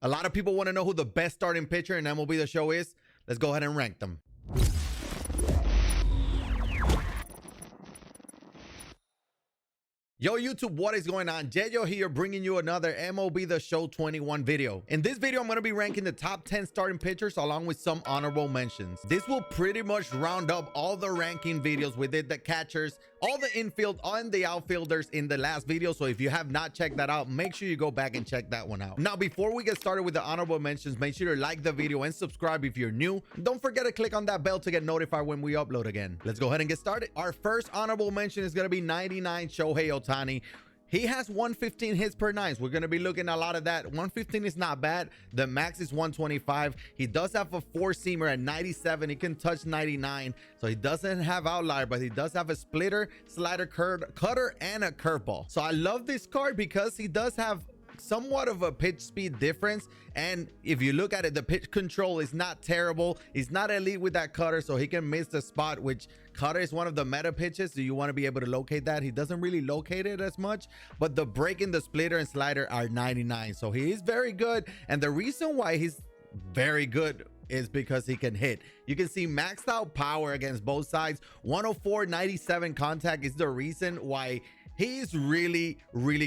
A lot of people want to know who the best starting pitcher in MLB The Show is. Let's go ahead and rank them. Yo YouTube, what is going on? YeYo here, bringing you another MLB The Show 21 video. In this video, I'm going to be ranking the top 10 starting pitchers along with some honorable mentions. This will pretty much round up all the ranking videos. We did the catchers, all the infield, and the outfielders in the last video. So if you have not checked that out, make sure you go back and check that one out. Now, before we get started with the honorable mentions, make sure to like the video and subscribe if you're new. Don't forget to click on that bell to get notified when we upload again. Let's go ahead and get started. Our first honorable mention is going to be 99 Shohei Ohtani. He has 115 hits per nine. We're going to be looking at a lot of that. 115 is not bad. The max is 125. He does have a four-seamer at 97. He can touch 99. So he doesn't have outlier, but he does have a splitter, slider, cutter, and a curveball. So I love this card because he does have somewhat of a pitch speed difference, and if you look at it, the pitch control is not terrible. He's not elite with that cutter, so he can miss the spot, which cutter is one of the meta pitches, so you want to be able to locate that. He doesn't really locate it as much, but the break in the splitter and slider are 99, so he is very good. And the reason why he's very good is because he can hit. You can see maxed out power against both sides. 104, 97 contact is the reason why he's really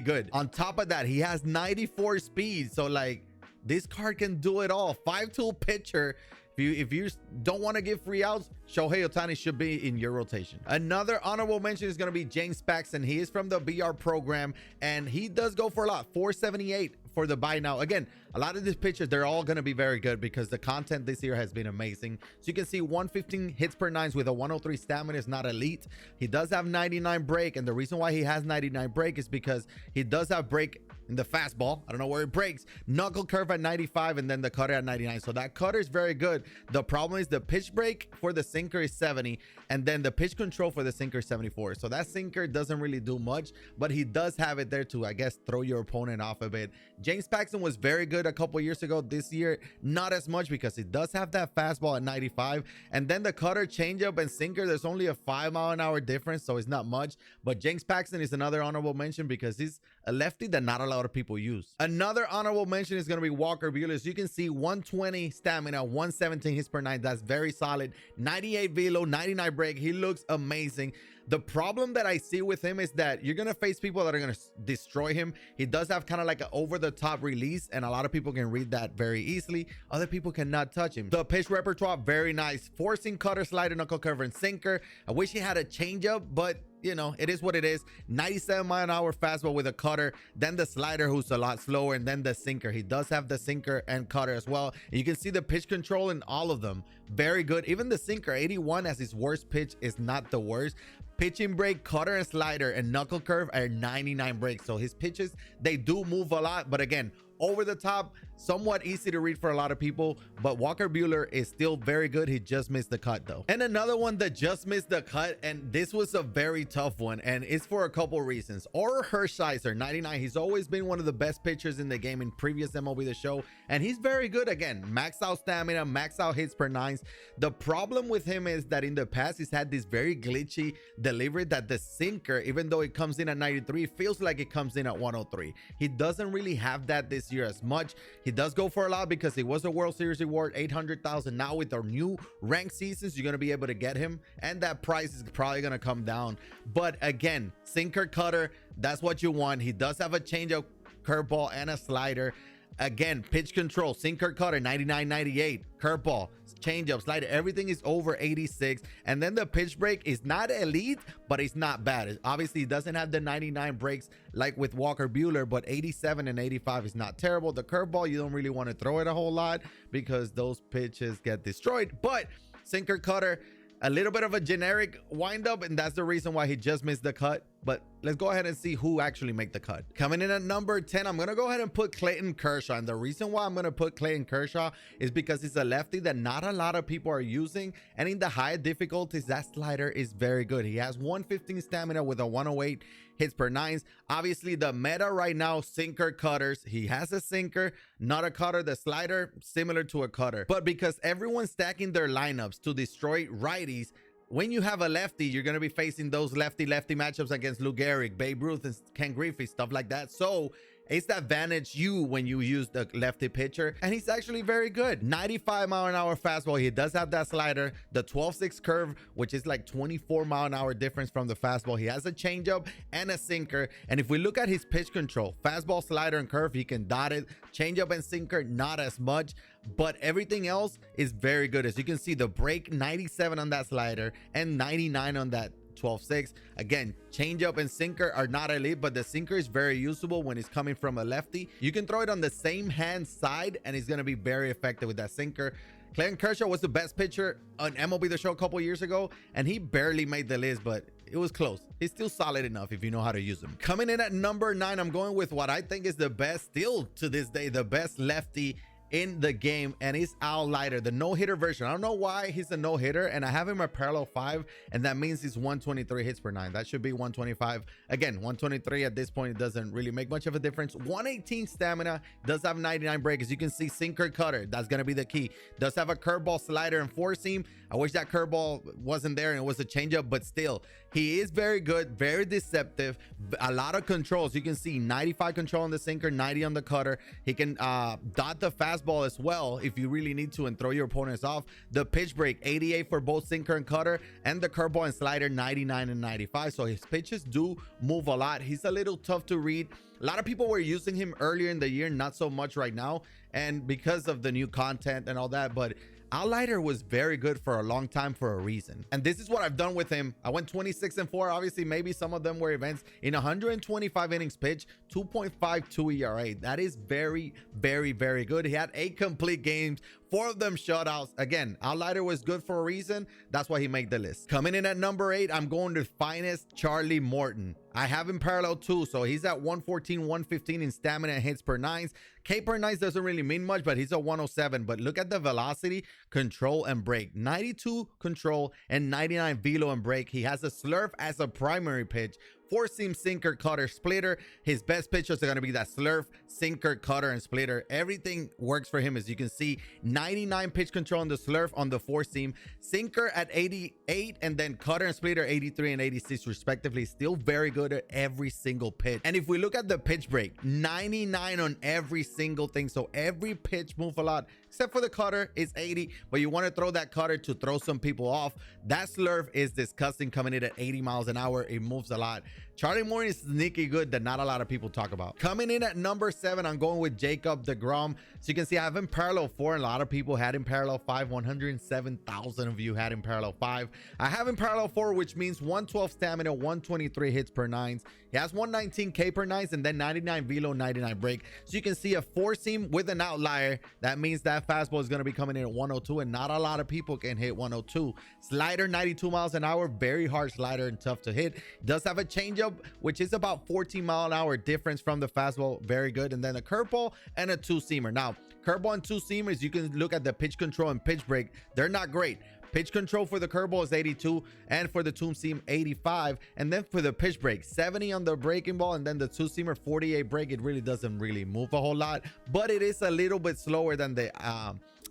good. On top of that, he has 94 speed, so like this card can do it all. 5-tool pitcher. If you don't want to give free outs, Shohei Ohtani should be in your rotation. Another honorable mention is going to be James Paxton. He is from the BR program, and he does go for a lot. 478 for the buy now. Again, a lot of these pitchers, they're all going to be very good because the content this year has been amazing. So you can see 115 hits per nines with a 103 stamina is not elite. He does have 99 break, and the reason why he has 99 break is because he does have break in the fastball. I don't know where it breaks. Knuckle curve at 95, and then the cutter at 99. So that cutter is very good. The problem is the pitch break for the sinker is 70, and then the pitch control for the sinker is 74. So that sinker doesn't really do much, but he does have it there to, I guess, throw your opponent off a bit. James Paxton was very good a couple years ago. This year, not as much because he does have that fastball at 95, and then the cutter, changeup, and sinker, there's only a 5-mile-an-hour difference, so it's not much. But James Paxton is another honorable mention because he's a lefty that not a lot of people use. Another honorable mention is going to be Walker Bueller. So you can see 120 stamina, 117 hits per nine. That's very solid. 98 velo, 99 break. He looks amazing. The problem that I see with him is that you're going to face people that are going to destroy him. He does have kind of like an over-the-top release, and a lot of people can read that very easily. Other people cannot touch him. The pitch repertoire, very nice. Forcing, cutter, slider, knuckle curve, and sinker. I wish he had a changeup, but you know, it is what it is. 97-mile-an-hour fastball with a cutter, then the slider, who's a lot slower, and then the sinker. He does have the sinker and cutter as well. And you can see the pitch control in all of them. Very good. Even the sinker, 81 as his worst pitch, is not the worst. Pitching break, cutter, and slider, and knuckle curve are 99 breaks. So his pitches, they do move a lot, but again, over the top, somewhat easy to read for a lot of people. But Walker Bueller is still very good. He just missed the cut though. And another one that just missed the cut, and this was a very tough one, and it's for a couple reasons. Or Hershiser, 99. He's always been one of the best pitchers in the game in previous MLB The Show, and he's very good. Again, max out stamina, max out hits per nines. The problem with him is that in the past he's had this very glitchy delivery that the sinker, even though it comes in at 93, feels like it comes in at 103. He doesn't really have that this year as much. He does go for a lot because it was a World Series reward, 800,000. Now with our new ranked seasons, you're going to be able to get him, and that price is probably going to come down. But again, sinker, cutter, that's what you want. He does have a changeup, curveball, and a slider. Again, pitch control, sinker, cutter, 99, 98, curveball, changeup, slider, everything is over 86. And then the pitch break is not elite, but it's not bad. Obviously, he doesn't have the 99 breaks like with Walker Bueller, but 87 and 85 is not terrible. The curveball, you don't really want to throw it a whole lot because those pitches get destroyed. But sinker, cutter, a little bit of a generic windup, and that's the reason why he just missed the cut. But let's go ahead and see who actually make the cut. Coming in at number 10, I'm going to go ahead and put Clayton Kershaw. And the reason why I'm going to put Clayton Kershaw is because he's a lefty that not a lot of people are using. And in the high difficulties, that slider is very good. He has 115 stamina with a 108 hits per nines. Obviously, the meta right now, sinker, cutters. He has a sinker, not a cutter. The slider, similar to a cutter. But because everyone's stacking their lineups to destroy righties, when you have a lefty, you're going to be facing those lefty-lefty matchups against Lou Gehrig, Babe Ruth, and Ken Griffey, stuff like that. So it's the advantage you when you use the lefty pitcher, and he's actually very good. 95-mile-an-hour fastball. He does have that slider, the 12-6 curve, which is like 24-mile-an-hour difference from the fastball. He has a changeup and a sinker, and if we look at his pitch control, fastball, slider, and curve, he can dot it. Changeup and sinker, not as much, but everything else is very good. As you can see, the break 97 on that slider and 99 on that 12-6. Again, changeup and sinker are not elite, but the sinker is very usable when it's coming from a lefty. You can throw it on the same hand side and it's going to be very effective with that sinker. Clayton Kershaw was the best pitcher on MLB The Show a couple years ago, and he barely made the list, but it was close. He's still solid enough if you know how to use him. Coming in at number 9, I'm going with what I think is the best, still to this day, the best lefty in the game, and he's Al Leiter, the no-hitter version. I don't know why he's a no-hitter, and I have him at parallel 5, and that means he's 123 hits per 9. That should be 125. Again, 123 at this point, it doesn't really make much of a difference. 118 stamina, does have 99 break. As you can see, sinker, cutter, that's gonna be the key. Does have a curveball, slider, and four seam. I wish that curveball wasn't there and it was a changeup, but still, he is very good, very deceptive, a lot of controls. You can see 95 control on the sinker, 90 on the cutter. He can dot the fastball as well if you really need to and throw your opponents off. The pitch break 88 for both sinker and cutter, and the curveball and slider 99 and 95. So his pitches do move a lot. He's a little tough to read. A lot of people were using him earlier in the year, not so much right now, and because of the new content and all that, but Al Leiter was very good for a long time for a reason. And this is what I've done with him. I went 26-4. Obviously, maybe some of them were events. In 125 innings pitched, 2.52 ERA. That is very, very, very good. He had 8 complete games, 4 of them shutouts. Again, Al Leiter was good for a reason. That's why he made the list. Coming in at number 8, I'm going to finest Charlie Morton. I have him parallel 2, so he's at 114, 115 in stamina and hits per 9s. K per 9s doesn't really mean much, but he's a 107. But look at the velocity, control, and break. 92 control and 99 velo and break. He has a slurve as a primary pitch. Four seam, sinker, cutter, splitter. His best pitches are going to be that slurve, sinker, cutter, and splitter. Everything works for him. As you can see, 99 pitch control on the slurve, on the four seam, sinker at 88, and then cutter and splitter 83 and 86 respectively. Still very good at every single pitch. And if we look at the pitch break, 99 on every single thing. So every pitch move a lot, except for the cutter is 80, but you want to throw that cutter to throw some people off. That slurve is disgusting, coming in at 80 miles an hour. It moves a lot. Charlie Morton is sneaky good that not a lot of people talk about. Coming in at number 7, I'm going with Jacob deGrom. So you can see I have him parallel 4, and a lot of people had him parallel 5. 107,000 of you had him parallel 5. I have him parallel 4, which means 112 stamina, 123 hits per 9s. He has 119 K per 9s, and then 99 velo, 99 break. So you can see a four seam with an outlier. That means that fastball is going to be coming in at 102, and not a lot of people can hit 102. Slider 92 miles an hour, very hard slider and tough to hit. Does have a changeup, which is about 14 mile an hour difference from the fastball, very good. And then a curveball and a two seamer. Now, curveball and two seamers, you can look at the pitch control and pitch break. They're not great. Pitch control for the curveball is 82, and for the two seam 85, and then for the pitch break 70 on the breaking ball, and then the two seamer 48 break. It really doesn't really move a whole lot, but it is a little bit slower than the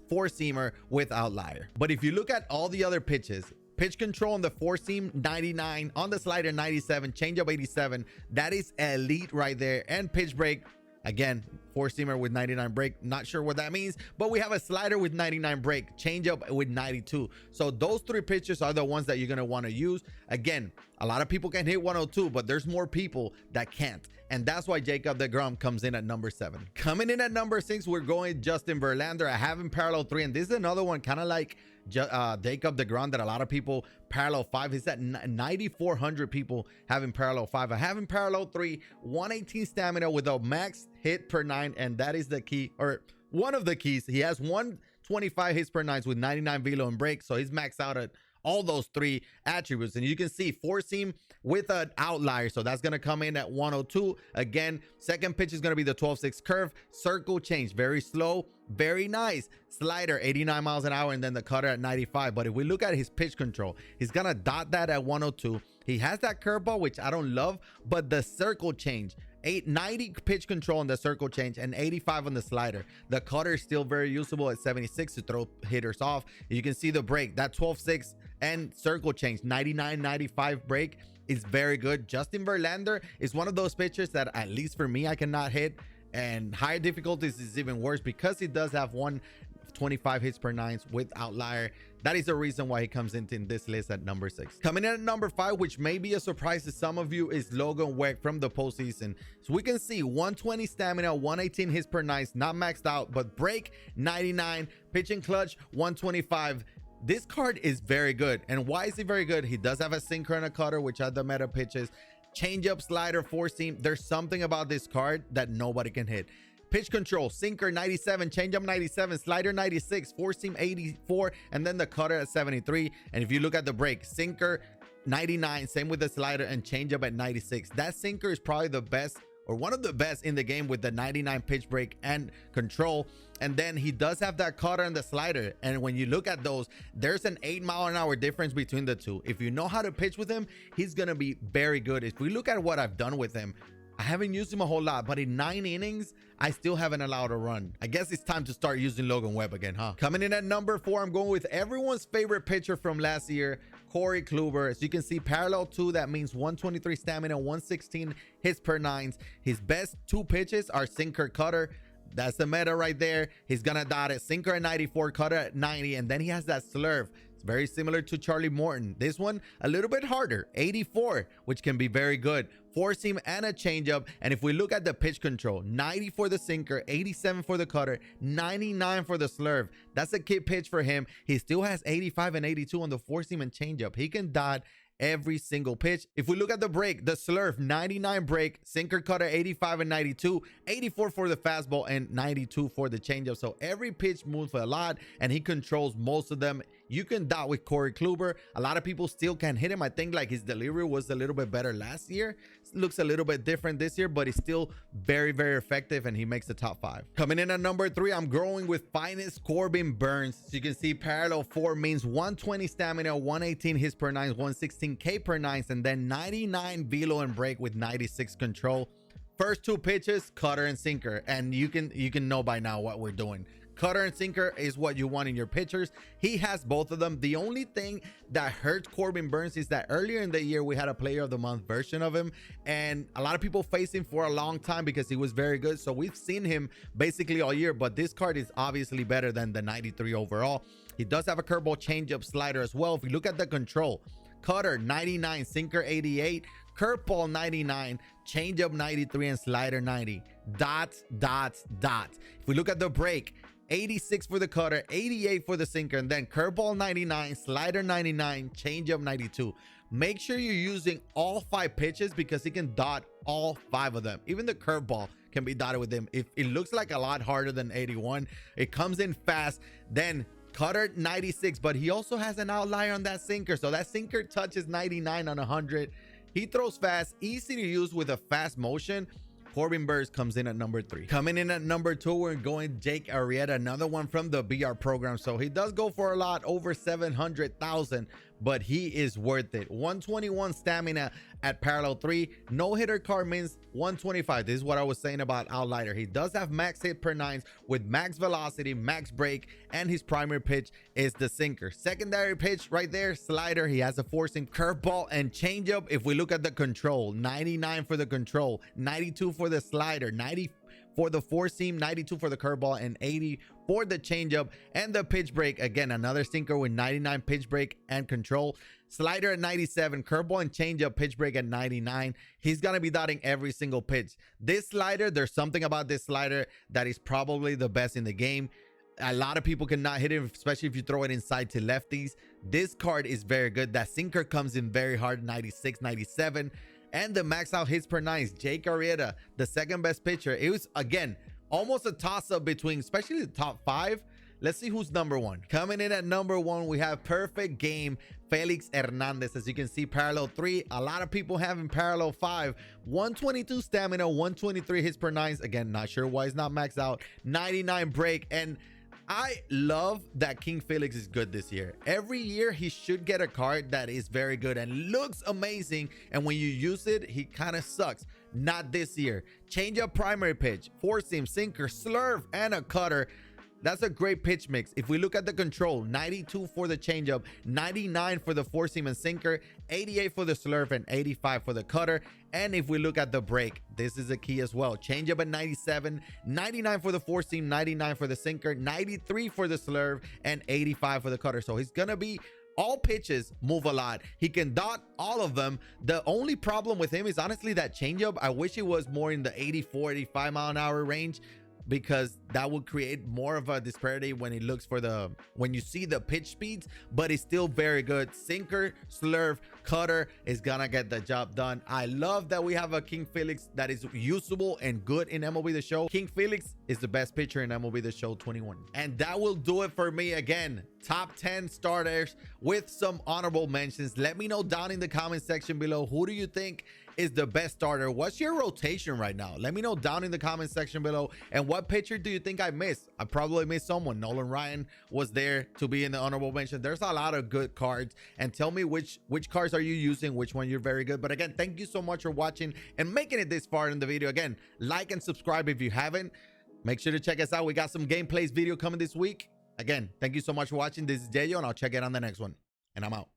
four seamer with outlier. But if you look at all the other pitches, pitch control on the four seam 99, on the slider 97, changeup 87, that is elite right there. And pitch break, again, four seamer with 99 break, not sure what that means, but we have a slider with 99 break, changeup with 92. So those 3 pitches are the ones that you're going to want to use. Again, a lot of people can hit 102, but there's more people that can't, and that's why Jacob deGrom comes in at number 7. Coming in at number 6, we're going Justin Verlander. I have him parallel 3, and this is another one kind of like Jacob deGrom that a lot of people parallel 5. He's at 9,400 people having parallel 5. I have him parallel 3, 118 stamina with a max hit per 9, and that is the key, or one of the keys. He has 125 hits per 9s with 99 velo and break, so he's maxed out at all those 3 attributes. And you can see four seam with an outlier, so that's going to come in at 102. Again, second pitch is going to be the 12-6 curve, circle change, very slow, very nice. Slider 89 miles an hour, and then the cutter at 95. But if we look at his pitch control, he's going to dot that at 102. He has that curveball, which I don't love, but the circle change, 90 pitch control on the circle change, and 85 on the slider. The cutter is still very usable at 76 to throw hitters off. You can see the break, that 12-6 and circle change, 99-95 break is very good. Justin Verlander is one of those pitchers that, at least for me, I cannot hit, and higher difficulties is even worse because he does have 125 hits per nine with outlier. That is the reason why he comes into this list at number 6. Coming in at number 5, which may be a surprise to some of you, is Logan Wag from the postseason. So we can see 120 stamina, 118 hits per nine, not maxed out, but break 99, pitching clutch 125. This card is very good. And why is he very good? He does have a sinker and a cutter, which are the meta pitches. Changeup, slider, four seam. There's something about this card that nobody can hit. Pitch control, sinker 97, changeup 97, slider 96, four seam 84, and then the cutter at 73. And if you look at the break, sinker 99, same with the slider, and changeup at 96. That sinker is probably the best, or one of the best in the game, with the 99 pitch break and control. And then he does have that cutter and the slider, and when you look at those, there's an 8-mile-an-hour difference between the two. If you know how to pitch with him, he's gonna be very good. If we look at what I've done with him, I haven't used him a whole lot, but in 9 innings, I still haven't allowed a run. I guess it's time to start using Logan Wag again, huh? Coming in at number 4, I'm going with everyone's favorite pitcher from last year, Clover. As you can see, parallel 2, that means 123 stamina, 116 hits per nines. His best 2 pitches are sinker, cutter. That's the meta right there. He's gonna dot it, sinker at 94, cutter at 90, and then he has that slurve. It's very similar to Charlie Morton. This one a little bit harder, 84, which can be very good. Four seam and a changeup. And if we look at the pitch control, 90 for the sinker, 87 for the cutter, 99 for the slurve. That's a kid pitch for him. He still has 85 and 82 on the four seam and changeup. He can dot every single pitch. If we look at the break, the slurve 99 break, sinker, cutter 85 and 92, 84 for the fastball, and 92 for the changeup. So every pitch moves a lot, and he controls most of them. You can dot with Clover. A lot of people still can't hit him. I think like his delivery was a little bit better last year. Looks a little bit different this year, but he's still very, very effective, and he makes the top 5. Coming in at number 3, I'm growing with finest Corbin Burns. So you can see parallel 4 means 120 stamina, 118 hits per nines, 116 K per nines, and then 99 velo and break with 96 control. First 2 pitches, cutter and sinker, and you can know by now what we're doing. Cutter and sinker is what you want in your pitchers. He has both of them. The only thing that hurts Corbin Burns is that earlier in the year we had a player of the month version of him, and a lot of people faced him for a long time because he was very good. So we've seen him basically all year, but this card is obviously better than the 93 overall. He does have a curveball, changeup, slider as well. If we look at the control, cutter 99, sinker 88, curveball 99, changeup 93, and slider 90. Dots, dots, dots. If we look at the break, 86 for the cutter, 88 for the sinker, and then curveball 99, slider 99, changeup 92. Make sure you're using all 5 pitches because he can dot all 5 of them. Even the curveball can be dotted with him. If it looks like a lot harder than 81, it comes in fast. Then cutter 96, but he also has an outlier on that sinker, so that sinker touches 99 on 100. He throws fast, easy to use with a fast motion. Corbin Burns comes in at number 3. Coming in at number 2, we're going Jake Arrieta, another one from the BR program. So he does go for a lot, over 700,000, but he is worth it. 121 stamina at parallel 3. No hitter card means 125. This is what I was saying about outlier. He does have max hit per nines with max velocity, max break, and his primary pitch is the sinker. Secondary pitch right there, slider. He has a four seam, curveball, and changeup. If we look at the control, 99 for the control, 92 for the slider, 90 for the four seam, 92 for the curveball, and 80 for the changeup. And the pitch break, again, another sinker with 99 pitch break and control, slider at 97, curveball and changeup, pitch break at 99. He's gonna be dotting every single pitch. This slider, there's something about this slider that is probably the best in the game. A lot of people cannot hit it, especially if you throw it inside to lefties. This card is very good. That sinker comes in very hard, 96, 97. And the max out hits per nine, Jake Arrieta, the second best pitcher. It was, again, almost a toss-up between, especially the top 5. Let's see who's number 1. Coming in at number 1, we have perfect game, Felix Hernandez. As you can see, parallel 3. A lot of people have him parallel 5. 122 stamina, 123 hits per nines. Again, not sure why he's not maxed out. 99 break. And I love that King Felix is good this year. Every year he should get a card that is very good and looks amazing, and when you use it, he kind of sucks. Not this year. Change up primary pitch, four seam, sinker, slurve, and a cutter. That's a great pitch mix. If we look at the control, 92 for the changeup, 99 for the four-seam and sinker, 88 for the slurve, and 85 for the cutter. And if we look at the break, this is a key as well. Changeup at 97, 99 for the four-seam, 99 for the sinker, 93 for the slurve, and 85 for the cutter. So he's gonna be all pitches move a lot. He can dot all of them. The only problem with him is honestly that changeup. I wish it was more in the 84, 85 mile an hour range, because that would create more of a disparity when it looks for when you see the pitch speeds, but it's still very good. Sinker, slurve, cutter is gonna get the job done. I love that we have a King Felix that is usable and good in MLB The Show. King Felix is the best pitcher in MLB The Show 21. And that will do it for me. Again, top 10 starters with some honorable mentions. Let me know down in the comment section below, who do you think is the best starter? What's your rotation right now? Let me know down in the comment section below. And what pitcher do you think I missed? I probably missed someone. Nolan Ryan was there to be in the honorable mention. There's a lot of good cards, and tell me which cards are you using, which one you're very good. But again, thank you so much for watching and making it this far in the video. Again, like and subscribe if you haven't. Make sure to check us out. We got some gameplays video coming this week. Again, thank you so much for watching. This is YeYo, and I'll check it on the next one. And I'm out.